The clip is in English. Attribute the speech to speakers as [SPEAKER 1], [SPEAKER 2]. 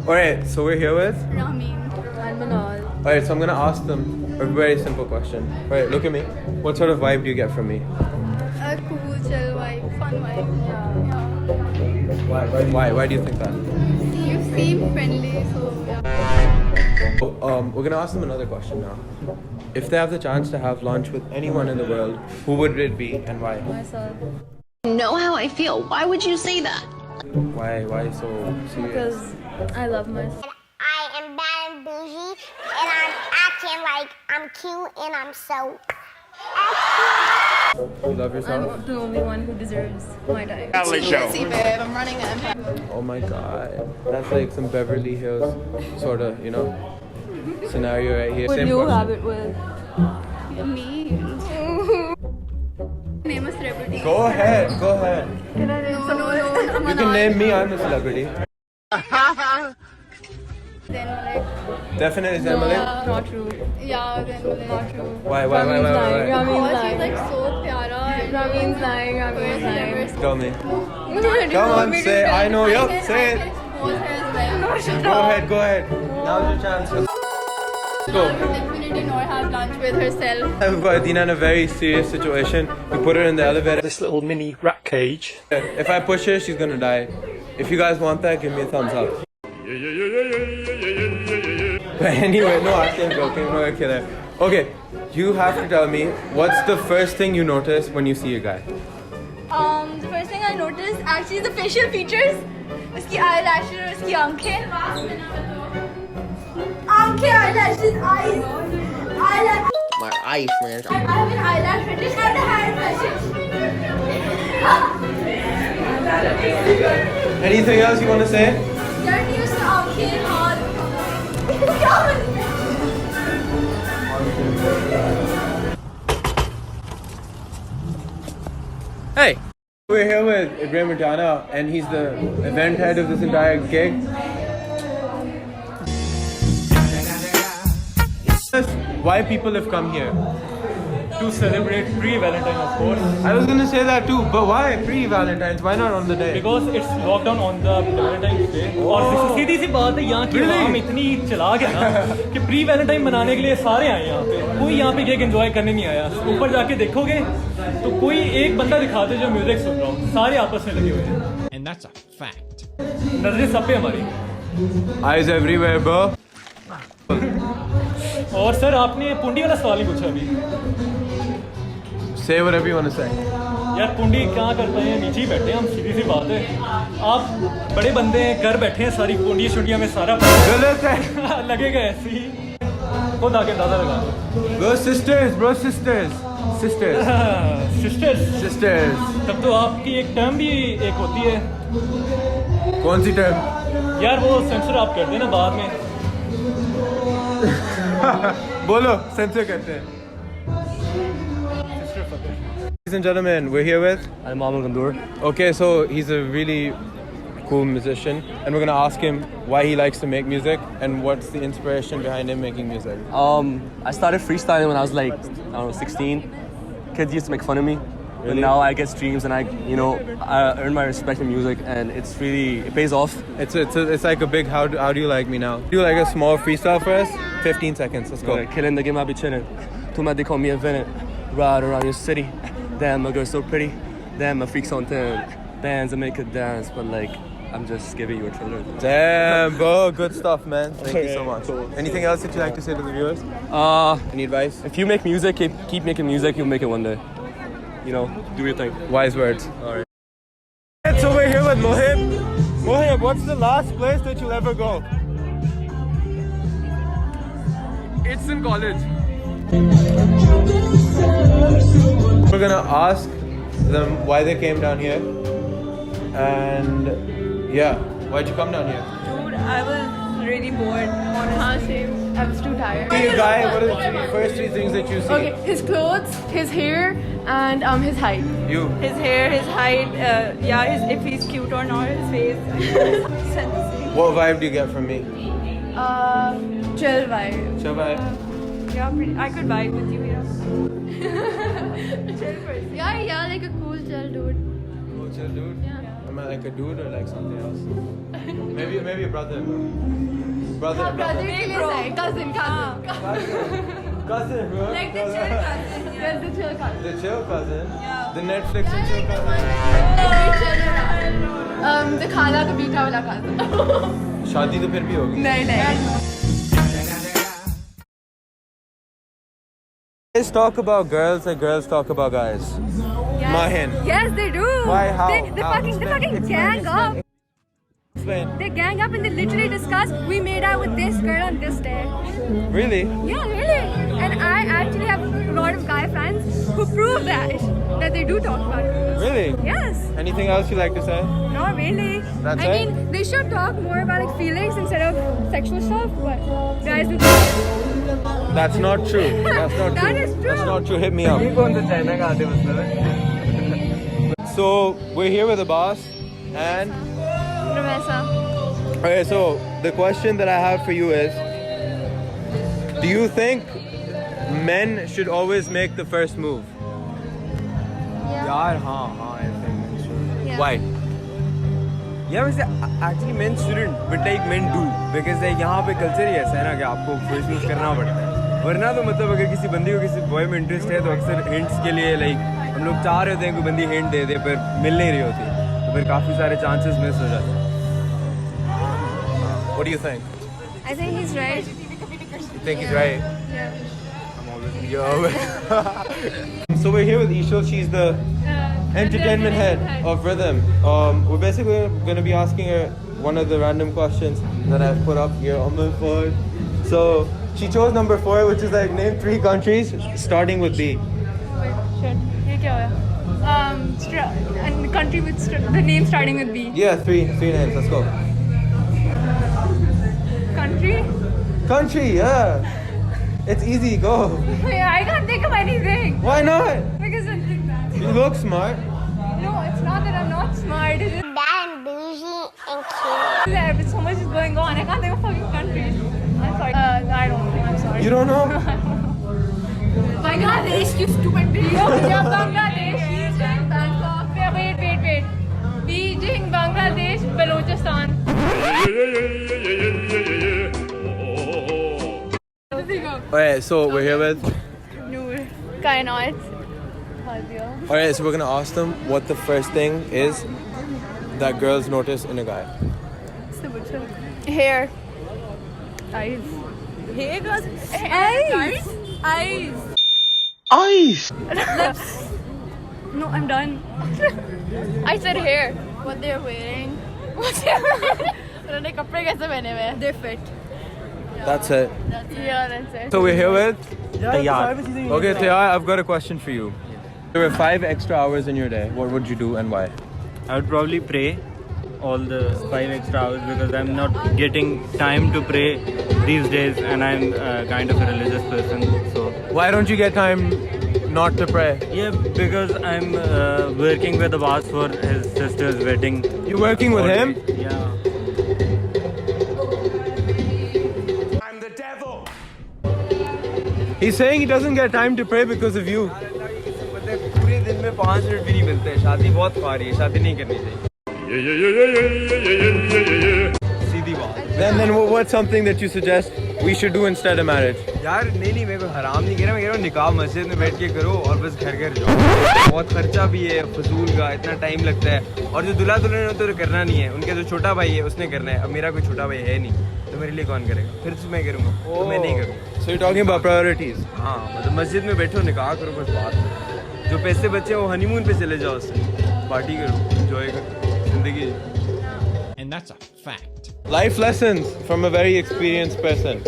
[SPEAKER 1] Alright, so we're here with?
[SPEAKER 2] Ramin.
[SPEAKER 3] And Manal.
[SPEAKER 1] Alright, so I'm gonna ask them a very simple question. Alright, look at me. What sort of vibe do you get from me?
[SPEAKER 2] A cool, chill vibe, fun vibe. Yeah.
[SPEAKER 1] Why do you think that?
[SPEAKER 2] You seem friendly, so yeah.
[SPEAKER 1] We're gonna ask them another question now. If they have the chance to have lunch with anyone in the world, who would it be and why?
[SPEAKER 3] Myself.
[SPEAKER 4] Know how I feel. Why would you say that?
[SPEAKER 1] Why so serious?
[SPEAKER 3] Because I love myself.
[SPEAKER 5] I am bad and bougie, and I'm acting like I'm cute, and I'm so
[SPEAKER 1] You love yourself?
[SPEAKER 3] I'm the only one who deserves my time.
[SPEAKER 2] See, babe, I'm running an empire.
[SPEAKER 1] Oh my god. That's like some Beverly Hills sort of, scenario right here.
[SPEAKER 3] What
[SPEAKER 1] Same
[SPEAKER 3] do you
[SPEAKER 1] question.
[SPEAKER 3] have it with?
[SPEAKER 2] Me. Name a celebrity.
[SPEAKER 1] Go ahead.
[SPEAKER 3] Can I name
[SPEAKER 2] No,
[SPEAKER 3] someone?
[SPEAKER 1] You can name me, I'm a celebrity.
[SPEAKER 2] Then like,
[SPEAKER 1] Definitely
[SPEAKER 3] No,
[SPEAKER 1] Zemmalin.
[SPEAKER 3] not true.
[SPEAKER 2] yeah, then like.
[SPEAKER 3] Not true.
[SPEAKER 1] Why?
[SPEAKER 3] Ramin's lying.
[SPEAKER 2] Oh,
[SPEAKER 3] Ramin's
[SPEAKER 2] she's
[SPEAKER 3] lying.
[SPEAKER 2] like so pyara. and
[SPEAKER 3] Ramin's lying. Ramin's lying.
[SPEAKER 1] Tell me.
[SPEAKER 3] Do you
[SPEAKER 1] Come
[SPEAKER 3] want
[SPEAKER 1] on,
[SPEAKER 3] me to
[SPEAKER 1] say it.
[SPEAKER 3] tell
[SPEAKER 1] I know
[SPEAKER 3] you?
[SPEAKER 1] you. Say it.
[SPEAKER 2] Expose her as well.
[SPEAKER 1] Go ahead. Now's your chance. Let's
[SPEAKER 2] She
[SPEAKER 1] go.
[SPEAKER 2] would definitely not have lunch with herself.
[SPEAKER 1] We've got Adina in a very serious situation. We put her in the elevator.
[SPEAKER 6] This little mini rat cage.
[SPEAKER 1] If I push her, she's gonna die. If you guys want that, give me a thumbs up. But anyway, no, actually I'm joking. I'm not gonna kill her. Okay, you have to tell me what's the first thing you notice when you see a guy.
[SPEAKER 2] The first thing I noticed actually is the facial features. उसकी eyelashes और उसकी आंखें. आंखें, eyelashes, eyes. Eyelash.
[SPEAKER 7] My eyes, man.
[SPEAKER 2] I have an eyelash fetish and a hand fetish.
[SPEAKER 1] Anything else you want to say?
[SPEAKER 2] यार नहीं उसकी आंखें, हाथ. क्या
[SPEAKER 1] Hey! We're here with Ibrahim Rajana and he's the event head of this entire gig. Why people have come here?
[SPEAKER 6] To celebrate pre-Valentine, of course.
[SPEAKER 1] I was gonna say that too, but why pre-Valentine's? Why not on the day?
[SPEAKER 6] Because it's lockdown on the Valentine's Day. और सीधी सी बात है यहाँ की
[SPEAKER 1] Really?
[SPEAKER 6] आवाम इतनी चलाक है ना कि प्री वैलेंटाइन मनाने के लिए सारे आए यहाँ पे. कोई यहाँ पे केक एंजॉय करने नहीं आया. ऊपर जाके देखोगे तो कोई एक बंदा दिखाते जो म्यूजिक सुन रहा हो. सारे आपस में लगे हुए हैं.
[SPEAKER 8] And that's a fact.
[SPEAKER 6] नजरें सब पे हमारी.
[SPEAKER 1] Eyes everywhere, bro.
[SPEAKER 6] और सर आपने पुंडी वाला सवाल नहीं पूछा अभी.
[SPEAKER 1] Say whatever you want to say.
[SPEAKER 6] यार पुंडी क्या करते हैं, नीचे ही बैठे हैं हम. सीधी सी बात है. आप बड़े बंदे हैं, घर बैठे हैं, सारी पुंडी शुंडिया में सारा
[SPEAKER 1] गलत है.
[SPEAKER 6] लगेगा ऐसे ही. खुद आके अंदाजा लगा दो.
[SPEAKER 1] Bro, sisters, bro, sisters.
[SPEAKER 6] Sisters.
[SPEAKER 1] Sisters.
[SPEAKER 6] तब तो आपकी एक टर्म भी एक होती है.
[SPEAKER 1] कौन सी term?
[SPEAKER 6] यार वो सेंसर आप करते हैं ना बाद में.
[SPEAKER 1] बोलो, censor करते हैं. Ladies and gentlemen, we're here with.
[SPEAKER 9] I'm Amal Gandoor.
[SPEAKER 1] Okay, so he's a really cool musician, and we're gonna ask him why he likes to make music and what's the inspiration behind him making music.
[SPEAKER 9] I started freestyling when I was like, I don't know, 16. Kids used to make fun of me. But
[SPEAKER 1] Really?
[SPEAKER 9] now I get streams and I earn my respect in music and it pays off.
[SPEAKER 1] It's like a big how do you like me now? Do like a small freestyle for us? 15 seconds. Let's go.
[SPEAKER 9] Killing the game, I be chilling. Too mad they call me a villain. Ride around your city. Damn, my girl's so pretty. Damn, my freak's on 10. Bands that make her dance, but like, I'm just giving you a trailer.
[SPEAKER 1] Damn, bro, good stuff, man. Thank you so much.
[SPEAKER 9] Cool.
[SPEAKER 1] Anything else that you like to say to the viewers? Any advice?
[SPEAKER 9] If you make music, keep making music, you'll make it one day. Do your thing.
[SPEAKER 1] Wise words. All right. So we're here with Mohib. Mohib, what's the last place that you'll ever go? It's in college. We're gonna ask them why they came down here, and yeah, why'd you come down here?
[SPEAKER 3] Dude, I was really bored. Honestly, I was too tired.
[SPEAKER 1] See a guy, what are the first three things that you see?
[SPEAKER 3] Okay, his clothes, his hair, and his height.
[SPEAKER 1] You.
[SPEAKER 3] His hair, his height, if he's cute or not, his face.
[SPEAKER 1] What vibe do you get from me?
[SPEAKER 3] Chill vibe.
[SPEAKER 1] Shall I?
[SPEAKER 3] Yeah, I could vibe with you,
[SPEAKER 2] Yeah, like a cool chill dude.
[SPEAKER 1] Cool chill dude.
[SPEAKER 2] Yeah.
[SPEAKER 1] Am I like a dude or like something else? maybe a brother. Brother.
[SPEAKER 2] Cousin.
[SPEAKER 1] Cousin, bro.
[SPEAKER 2] Like the chill cousin. Yes, the chill cousin.
[SPEAKER 1] The chill cousin. Yeah. The Netflix and chill cousin.
[SPEAKER 2] The खाला का मीठा वाला cousin.
[SPEAKER 1] शादी तो फिर भी होगी.
[SPEAKER 2] नहीं.
[SPEAKER 1] Guys talk about girls and girls talk about guys. Mahin.
[SPEAKER 2] Yes, they do.
[SPEAKER 1] Why? How?
[SPEAKER 2] They fucking gang up.
[SPEAKER 1] Explain.
[SPEAKER 2] They gang up and they literally discuss, we made out with this girl on this day.
[SPEAKER 1] Really?
[SPEAKER 2] Yeah, really. And I actually have a lot of guy friends who prove that they do talk about girls.
[SPEAKER 1] Really?
[SPEAKER 2] Yes.
[SPEAKER 1] Anything else you like to say?
[SPEAKER 2] Not really.
[SPEAKER 1] That's
[SPEAKER 2] I
[SPEAKER 1] it?
[SPEAKER 2] mean, they should talk more about like feelings instead of sexual stuff, but guys do.
[SPEAKER 1] That's not true. That's not true.
[SPEAKER 2] That is true.
[SPEAKER 1] That's not true. Hit me up. So we're here with the boss and
[SPEAKER 2] Ramesa.
[SPEAKER 1] okay, so the question that I have for you is, do you think men should always make the first move?
[SPEAKER 9] यार हाँ I think men should.
[SPEAKER 2] Yeah.
[SPEAKER 1] Why?
[SPEAKER 9] Yeah, वैसे actually men shouldn't, but like men do, because like यहाँ पे culture ही ऐसा है ना कि आपको first move करना पड़ता है. वरना तो मतलब अगर किसी बंदी को किसी बॉय में इंटरेस्ट है तो अक्सर हिंट्स के लिए लाइक हम लोग चाह रहे होते हैं कोई बंदी हिंट दे दे पर मिल नहीं रही होती, तो फिर काफ़ी सारे चांसेस मिस हो जाते हैं.
[SPEAKER 1] What do you think?
[SPEAKER 2] I think he's right.
[SPEAKER 1] You think he's right?
[SPEAKER 2] Yeah.
[SPEAKER 1] Yo. So we're here with Ishul. She's the entertainment head of Rhythm. We're basically going to be asking her one of the random questions that I've put up here on the board. So she chose number 4, which is like name 3 countries starting with B.
[SPEAKER 2] Wait, shit. ये क्या हुआ? Country with the name starting with B.
[SPEAKER 1] Yeah, three names. Let's go.
[SPEAKER 2] Country?
[SPEAKER 1] Country, yeah. It's easy. Go.
[SPEAKER 2] Yeah, I can't think of anything.
[SPEAKER 1] Why not?
[SPEAKER 2] Because I think that.
[SPEAKER 1] You look smart.
[SPEAKER 2] No, it's not that I'm not smart. It's just
[SPEAKER 5] Bad and bougie and cute.
[SPEAKER 2] there, but so much is going on. I can't think of fucking countries. I'm sorry. I don't know. I'm sorry.
[SPEAKER 1] You don't know?
[SPEAKER 2] Bangladesh, you stupid bitch. Yeah, Bangladesh. Beijing, Bangkok. Wait. Beijing, Bangladesh, Balochistan.
[SPEAKER 1] Alright, so we're here with.
[SPEAKER 2] Noor. Kainat.
[SPEAKER 1] Alright, so we're gonna ask them what the first thing is that girls notice in a guy.
[SPEAKER 2] Hair. Eyes.
[SPEAKER 3] Hey girls.
[SPEAKER 2] Eyes.
[SPEAKER 1] Eyes!
[SPEAKER 2] No, I'm done. I said hair. What they're wearing. उन्होंने कपड़े कैसे पहने हुए हैं? They're fit.
[SPEAKER 1] That's it.
[SPEAKER 2] Yeah, that's it.
[SPEAKER 1] So we're here with. Tayyar. Okay, Tayyar, I've got a question for you. There were 5 extra hours in your day. What would you do and why?
[SPEAKER 7] I would probably pray all the 5 extra hours because I'm not getting time to pray these days, and I'm kind of a religious person. So
[SPEAKER 1] Why don't you get time not to pray?
[SPEAKER 7] yeah, because I'm working with Abbas for his sister's wedding.
[SPEAKER 1] You're working with him?
[SPEAKER 7] Yeah.
[SPEAKER 1] He's saying he doesn't get time to pray because of you.
[SPEAKER 9] पूरे दिन में 5 minute भी नहीं मिलते हैं. शादी बहुत ख्वारी है, शादी नहीं करनी चाहिए. सीधी बात.
[SPEAKER 1] Then what's something that you suggest we should do instead of marriage?
[SPEAKER 9] यार नहीं मैं कोई हराम नहीं कह रहा, मैं कह रहा हूँ निकाह मस्जिद में बैठ के करो और बस घर जाओ. बहुत खर्चा भी है फजूल का, इतना टाइम लगता है, और जो दूल्हा दुल्हन होते तो करना नहीं है, उनका जो छोटा भाई है उसने करना है. अब मेरा कोई छोटा भाई है नहीं, तो मेरे लिए कौन करेगा? फिर तो मैं करूँगा, तो मैं नहीं करूँगा.
[SPEAKER 1] So you're talking about priorities.
[SPEAKER 9] हाँ मतलब मस्जिद में बैठो निकाह करो बस बात करो. जो पैसे बचे वो हनीमून पे चले जाओ, उससे पार्टी करो, एंजॉय करो जिंदगी.
[SPEAKER 8] And that's a fact.
[SPEAKER 1] Life lessons from a very experienced person.